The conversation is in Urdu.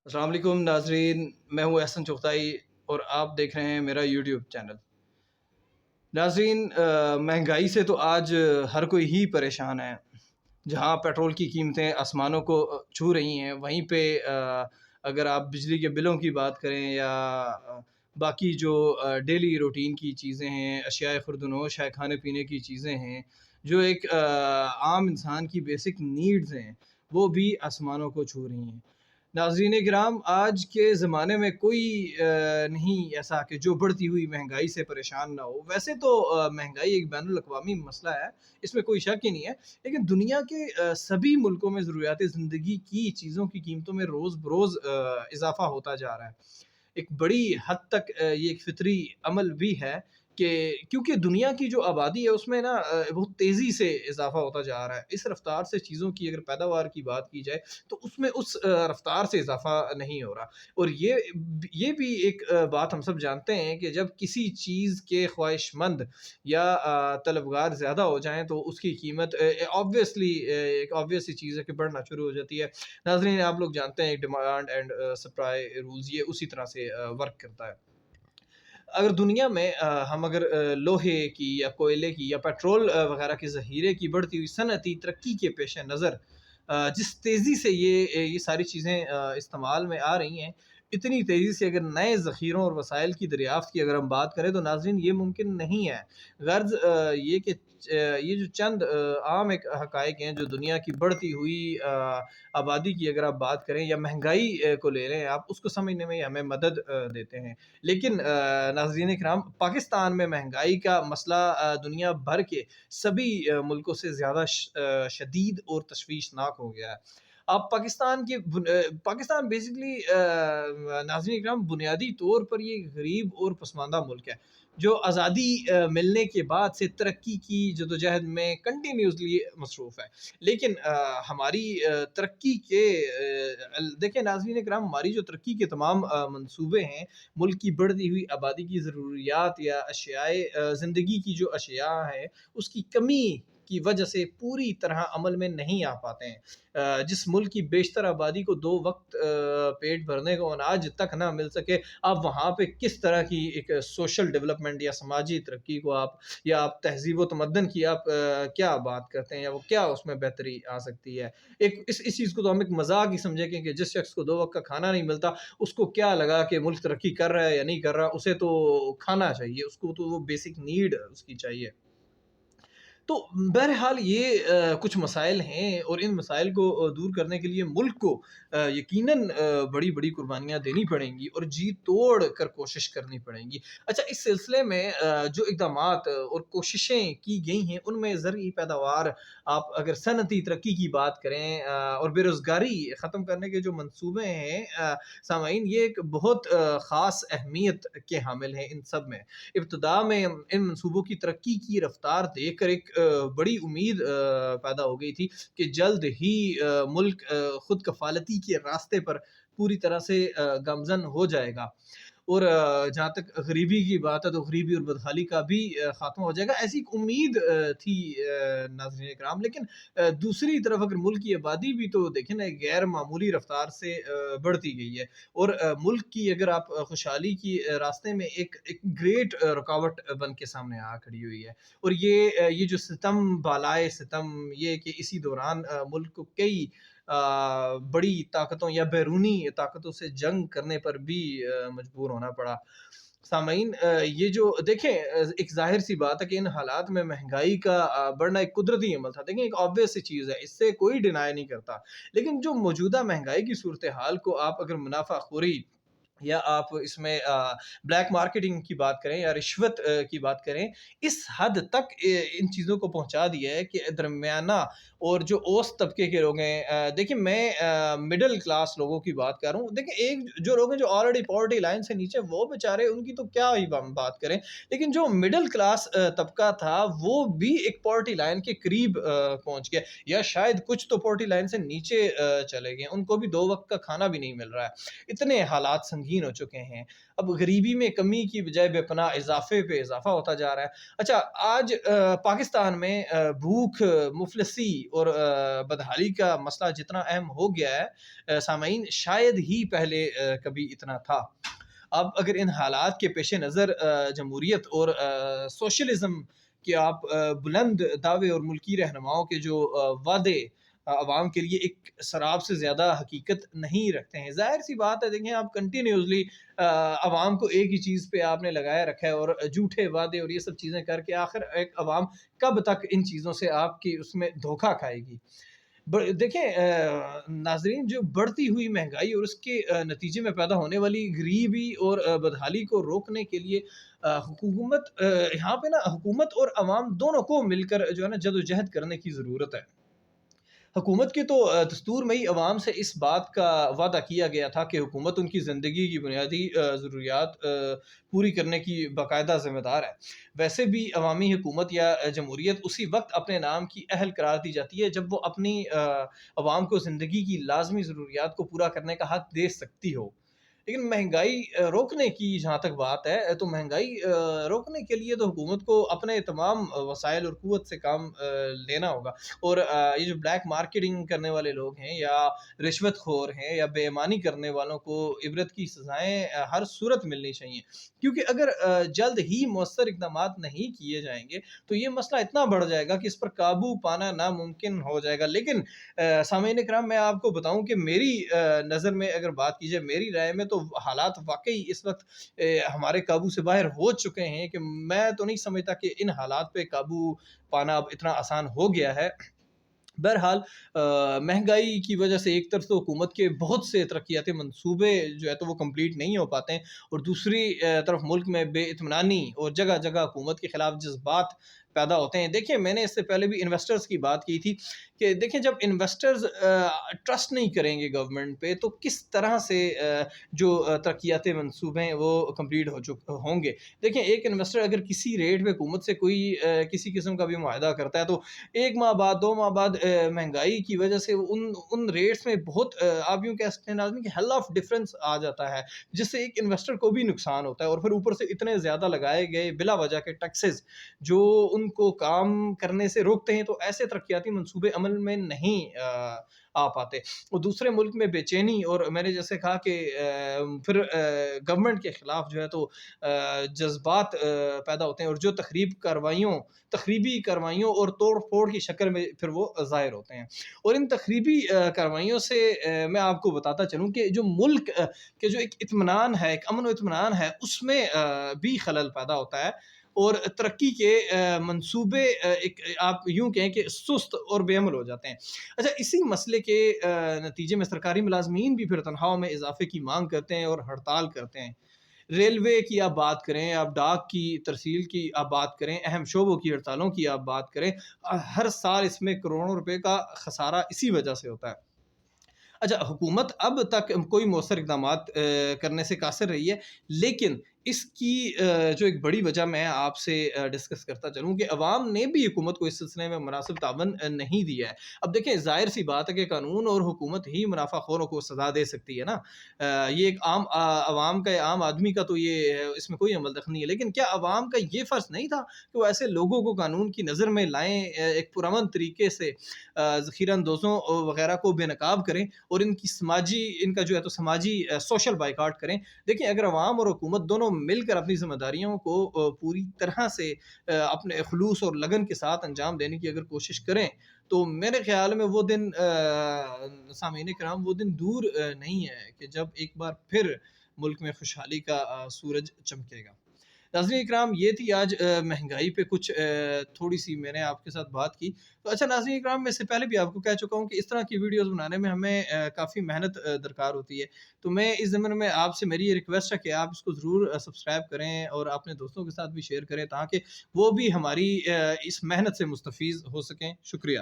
السلام علیکم ناظرین، میں ہوں احسن چغتائی اور آپ دیکھ رہے ہیں میرا یوٹیوب چینل۔ ناظرین، مہنگائی سے تو آج ہر کوئی ہی پریشان ہے۔ جہاں پیٹرول کی قیمتیں آسمانوں کو چھو رہی ہیں، وہیں پہ اگر آپ بجلی کے بلوں کی بات کریں یا باقی جو ڈیلی روٹین کی چیزیں ہیں، اشیاء خورد و نوش ہے، کھانے پینے کی چیزیں ہیں، جو ایک عام انسان کی بیسک نیڈز ہیں، وہ بھی آسمانوں کو چھو رہی ہیں۔ ناظرین کرام، آج کے زمانے میں کوئی نہیں ایسا کہ جو بڑھتی ہوئی مہنگائی سے پریشان نہ ہو۔ ویسے تو مہنگائی ایک بین الاقوامی مسئلہ ہے، اس میں کوئی شک ہی نہیں ہے، لیکن دنیا کے سبھی ملکوں میں ضروریات زندگی کی چیزوں کی قیمتوں میں روز بروز اضافہ ہوتا جا رہا ہے۔ ایک بڑی حد تک یہ ایک فطری عمل بھی ہے کہ کیونکہ دنیا کی جو آبادی ہے اس میں نا بہت تیزی سے اضافہ ہوتا جا رہا ہے۔ اس رفتار سے چیزوں کی اگر پیداوار کی بات کی جائے تو اس میں اس رفتار سے اضافہ نہیں ہو رہا۔ اور یہ بھی ایک بات ہم سب جانتے ہیں کہ جب کسی چیز کے خواہش مند یا طلبگار زیادہ ہو جائیں تو اس کی قیمت آبویسلی ایک آبویس سی چیز ہے کہ بڑھنا شروع ہو جاتی ہے۔ ناظرین، آپ لوگ جانتے ہیں ڈیمانڈ اینڈ سپلائی رولز یہ اسی طرح سے ورک کرتا ہے۔ اگر دنیا میں ہم اگر لوہے کی یا کوئلے کی یا پیٹرول وغیرہ کے ذخیرے کی بڑھتی ہوئی صنعتی ترقی کے پیش نظر جس تیزی سے یہ ساری چیزیں استعمال میں آ رہی ہیں، اتنی تیزی سے اگر نئے ذخیروں اور وسائل کی دریافت کی اگر ہم بات کریں تو ناظرین یہ ممکن نہیں ہے۔ غرض یہ کہ یہ جو چند عام ایک حقائق ہیں جو دنیا کی بڑھتی ہوئی آبادی کی اگر آپ بات کریں یا مہنگائی کو لے رہے ہیں آپ، اس کو سمجھنے میں ہمیں مدد دیتے ہیں۔ لیکن ناظرین کرام، پاکستان میں مہنگائی کا مسئلہ دنیا بھر کے سبھی ملکوں سے زیادہ شدید اور تشویشناک ہو گیا ہے۔ آپ پاکستان بیسکلی ناظرین کرام بنیادی طور پر یہ غریب اور پسماندہ ملک ہے جو آزادی ملنے کے بعد سے ترقی کی جدوجہد میں کنٹینیوسلی مصروف ہے۔ لیکن ہماری ترقی کے دیکھیں ناظرین کرام، ہماری جو ترقی کے تمام منصوبے ہیں، ملک کی بڑھتی ہوئی آبادی کی ضروریات یا اشیاء زندگی کی جو اشیاء ہیں اس کی کمی کی وجہ سے پوری طرح عمل میں نہیں آ پاتے ہیں۔ جس ملک کی بیشتر آبادی کو 2 وقت پیٹ بھرنے کو اناج تک نہ مل سکے، آپ وہاں پہ کس طرح کی ایک سوشل ڈیولپمنٹ یا سماجی ترقی کو آپ تہذیب و تمدن کی آپ کیا بات کرتے ہیں یا وہ کیا اس میں بہتری آ سکتی ہے؟ اس چیز کو تو ہم ایک مذاق ہی سمجھے کہ جس شخص کو 2 وقت کا کھانا نہیں ملتا اس کو کیا لگا کہ ملک ترقی کر رہا ہے یا نہیں کر رہا، اسے تو کھانا چاہیے، اس کو تو وہ بیسک نیڈ اس کی چاہیے۔ تو بہرحال یہ کچھ مسائل ہیں اور ان مسائل کو دور کرنے کے لیے ملک کو یقیناً بڑی بڑی قربانیاں دینی پڑیں گی اور جی توڑ کر کوشش کرنی پڑیں گی۔ اچھا، اس سلسلے میں جو اقدامات اور کوششیں کی گئی ہیں ان میں زرعی پیداوار، آپ اگر صنعتی ترقی کی بات کریں اور بے روزگاری ختم کرنے کے جو منصوبے ہیں سامعین، یہ ایک بہت خاص اہمیت کے حامل ہیں۔ ان سب میں ابتدا میں ان منصوبوں کی ترقی کی رفتار دیکھ کر ایک بڑی امید پیدا ہو گئی تھی کہ جلد ہی ملک خود کفالتی کے راستے پر پوری طرح سے گامزن ہو جائے گا، اور جہاں تک غریبی کی بات ہے تو غریبی اور بدحالی کا بھی خاتمہ ہو جائے گا، ایسی ایک امید تھی ناظرین اکرام۔ لیکن دوسری طرف اگر ملک کی آبادی بھی تو دیکھیں نا غیر معمولی رفتار سے بڑھتی گئی ہے، اور ملک کی اگر آپ خوشحالی کی راستے میں ایک گریٹ رکاوٹ بن کے سامنے آ کھڑی ہوئی ہے۔ اور یہ جو ستم بالائے ستم، یہ کہ اسی دوران ملک کو کئی بڑی طاقتوں یا بیرونی طاقتوں سے جنگ کرنے پر بھی مجبور ہونا پڑا۔ سامعین، یہ جو دیکھیں ایک ظاہر سی بات ہے کہ ان حالات میں مہنگائی کا بڑھنا ایک قدرتی عمل تھا، دیکھیں ایک آبویس سی چیز ہے، اس سے کوئی ڈینائی نہیں کرتا۔ لیکن جو موجودہ مہنگائی کی صورتحال کو آپ اگر منافع خوری یا آپ اس میں بلیک مارکیٹنگ کی بات کریں یا رشوت کی بات کریں، اس حد تک ان چیزوں کو پہنچا دیا ہے کہ درمیانہ اور جو اوسط طبقے کے لوگ ہیں، دیکھیں میں مڈل کلاس لوگوں کی بات کر رہا ہوں، دیکھیں ایک جو لوگ ہیں جو آلریڈی پاورٹی لائن سے نیچے، وہ بیچارے ان کی تو کیا ہی بات کریں، لیکن جو مڈل کلاس طبقہ تھا وہ بھی ایک پاورٹی لائن کے قریب پہنچ گیا، یا شاید کچھ تو پاورٹی لائن سے نیچے چلے گئے، ان کو بھی 2 وقت کا کھانا بھی نہیں مل رہا ہے۔ اتنے حالات سنگین غمگین ہو چکے ہیں. اب غریبی میں کمی کی بجائے بے پناہ اضافے پہ اضافہ ہوتا جا رہا ہے. اچھا آج پاکستان میں بھوک، مفلسی اور بدحالی کا مسئلہ جتنا اہم ہو گیا ہے سامعین، شاید ہی پہلے کبھی اتنا تھا. اب اگر ان حالات کے پیش نظر جمہوریت اور سوشلزم کہ آپ بلند دعوے اور ملکی رہنماؤں کے جو وعدے عوام کے لیے ایک سراب سے زیادہ حقیقت نہیں رکھتے ہیں. ظاہر سی بات ہے، دیکھیں آپ کنٹینیوسلی عوام کو ایک ہی چیز پہ آپ نے لگایا رکھا ہے اور جھوٹے وعدے اور یہ سب چیزیں کر کے آخر ایک عوام کب تک ان چیزوں سے آپ کی اس میں دھوکہ کھائے گی. دیکھیں ناظرین، جو بڑھتی ہوئی مہنگائی اور اس کے نتیجے میں پیدا ہونے والی غریبی اور بدحالی کو روکنے کے لیے حکومت یہاں پہ نا حکومت اور عوام دونوں کو مل کر جو ہے نا جدوجہد کرنے کی ضرورت ہے. حکومت کے تو دستور میں ہی عوام سے اس بات کا وعدہ کیا گیا تھا کہ حکومت ان کی زندگی کی بنیادی ضروریات پوری کرنے کی باقاعدہ ذمہ دار ہے. ویسے بھی عوامی حکومت یا جمہوریت اسی وقت اپنے نام کی اہل قرار دی جاتی ہے جب وہ اپنی عوام کو زندگی کی لازمی ضروریات کو پورا کرنے کا حق دے سکتی ہو. لیکن مہنگائی روکنے کی جہاں تک بات ہے تو مہنگائی روکنے کے لیے تو حکومت کو اپنے تمام وسائل اور قوت سے کام لینا ہوگا. اور یہ جو بلیک مارکیٹنگ کرنے والے لوگ ہیں یا رشوت خور ہیں یا بے ایمانی کرنے والوں کو عبرت کی سزائیں ہر صورت ملنی چاہیے. کیونکہ اگر جلد ہی مؤثر اقدامات نہیں کیے جائیں گے تو یہ مسئلہ اتنا بڑھ جائے گا کہ اس پر قابو پانا ناممکن ہو جائے گا. لیکن سامعین کرام، میں آپ کو بتاؤں کہ میری نظر میں اگر بات کی جائے، میری رائے میں تو حالات واقعی اس وقت ہمارے قابو سے باہر ہو چکے ہیں کہ میں تو نہیں سمجھتا کہ ان حالات پہ قابو پانا اب اتنا آسان ہو گیا ہے. بہرحال مہنگائی کی وجہ سے ایک طرف تو حکومت کے بہت سے ترقیاتی منصوبے جو ہے تو وہ کمپلیٹ نہیں ہو پاتے ہیں، اور دوسری طرف ملک میں بے اطمینانی اور جگہ جگہ حکومت کے خلاف جذبات پیدا ہوتے ہیں. دیکھیں میں نے اس سے پہلے بھی انویسٹرز کی بات کی تھی کہ دیکھیں جب انویسٹرز ٹرسٹ نہیں کریں گے گورنمنٹ پہ تو کس طرح سے جو ترقیاتی منصوبے ہیں وہ کمپلیٹ ہوں گے. دیکھیں ایک انویسٹر اگر کسی ریٹ پہ حکومت سے کوئی کسی قسم کا بھی معاہدہ کرتا ہے تو ایک ماہ بعد، 2 ماہ بعد مہنگائی کی وجہ سے ان ریٹس میں بہت آپ یوں کہہ سکتے ہیں ناظرین کہ ہیل آف ڈفرینس آ جاتا ہے، جس سے ایک انویسٹر کو بھی نقصان ہوتا ہے. اور پھر اوپر سے اتنے زیادہ لگائے گئے بلا وجہ کے ٹیکسز جو ان کو کام کرنے سے روکتے ہیں، تو ایسے ترقیاتی منصوبے عمل میں نہیں آ پاتے. اور دوسرے ملک میں بے چینی اور میں نے جیسے کہا کہ پھر گورنمنٹ کے خلاف جو ہے تو جذبات پیدا ہوتے ہیں اور جو تخریبی کارروائیوں اور توڑ پھوڑ کی شکل میں پھر وہ ظاہر ہوتے ہیں. اور ان تخریبی کارروائیوں سے میں آپ کو بتاتا چلوں کہ جو ملک کے جو ایک اطمینان ہے، ایک امن و اطمینان ہے، اس میں بھی خلل پیدا ہوتا ہے اور ترقی کے منصوبے ایک آپ یوں کہیں کہ سست اور بے عمل ہو جاتے ہیں. اچھا اسی مسئلے کے نتیجے میں سرکاری ملازمین بھی پھر تنخواہوں میں اضافے کی مانگ کرتے ہیں اور ہڑتال کرتے ہیں. ریلوے کی آپ بات کریں، آپ ڈاک کی ترسیل کی آپ بات کریں، اہم شعبوں کی ہڑتالوں کی آپ بات کریں، ہر سال اس میں کروڑوں روپے کا خسارہ اسی وجہ سے ہوتا ہے. اچھا حکومت اب تک کوئی مؤثر اقدامات کرنے سے قاصر رہی ہے، لیکن اس کی جو ایک بڑی وجہ میں آپ سے ڈسکس کرتا چلوں کہ عوام نے بھی حکومت کو اس سلسلے میں مناسب تعاون نہیں دیا ہے. اب دیکھیں ظاہر سی بات ہے کہ قانون اور حکومت ہی منافع خوروں کو سزا دے سکتی ہے نا. یہ ایک عوام کا، عام آدمی کا تو یہ اس میں کوئی عمل دخل نہیں ہے. لیکن کیا عوام کا یہ فرض نہیں تھا کہ وہ ایسے لوگوں کو قانون کی نظر میں لائیں، ایک پرامن طریقے سے ذخیرہ اندوزوں وغیرہ کو بے نقاب کریں اور ان کا جو ہے تو سماجی سوشل بائیکاٹ کریں. دیکھیں اگر عوام اور حکومت دونوں مل کر اپنی ذمہ داریوں کو پوری طرح سے اپنے خلوص اور لگن کے ساتھ انجام دینے کی اگر کوشش کریں تو میرے خیال میں وہ دن سامعین کرام وہ دن دور نہیں ہے کہ جب ایک بار پھر ملک میں خوشحالی کا سورج چمکے گا. ناظرین اکرام، یہ تھی آج مہنگائی پہ کچھ تھوڑی سی میں نے آپ کے ساتھ بات کی. تو اچھا ناظرین اکرام، میں اس سے پہلے بھی آپ کو کہہ چکا ہوں کہ اس طرح کی ویڈیوز بنانے میں ہمیں کافی محنت درکار ہوتی ہے. تو میں اس ضمن میں آپ سے میری یہ ریکویسٹ ہے کہ آپ اس کو ضرور سبسکرائب کریں اور اپنے دوستوں کے ساتھ بھی شیئر کریں تاکہ وہ بھی ہماری اس محنت سے مستفیض ہو سکیں. شکریہ.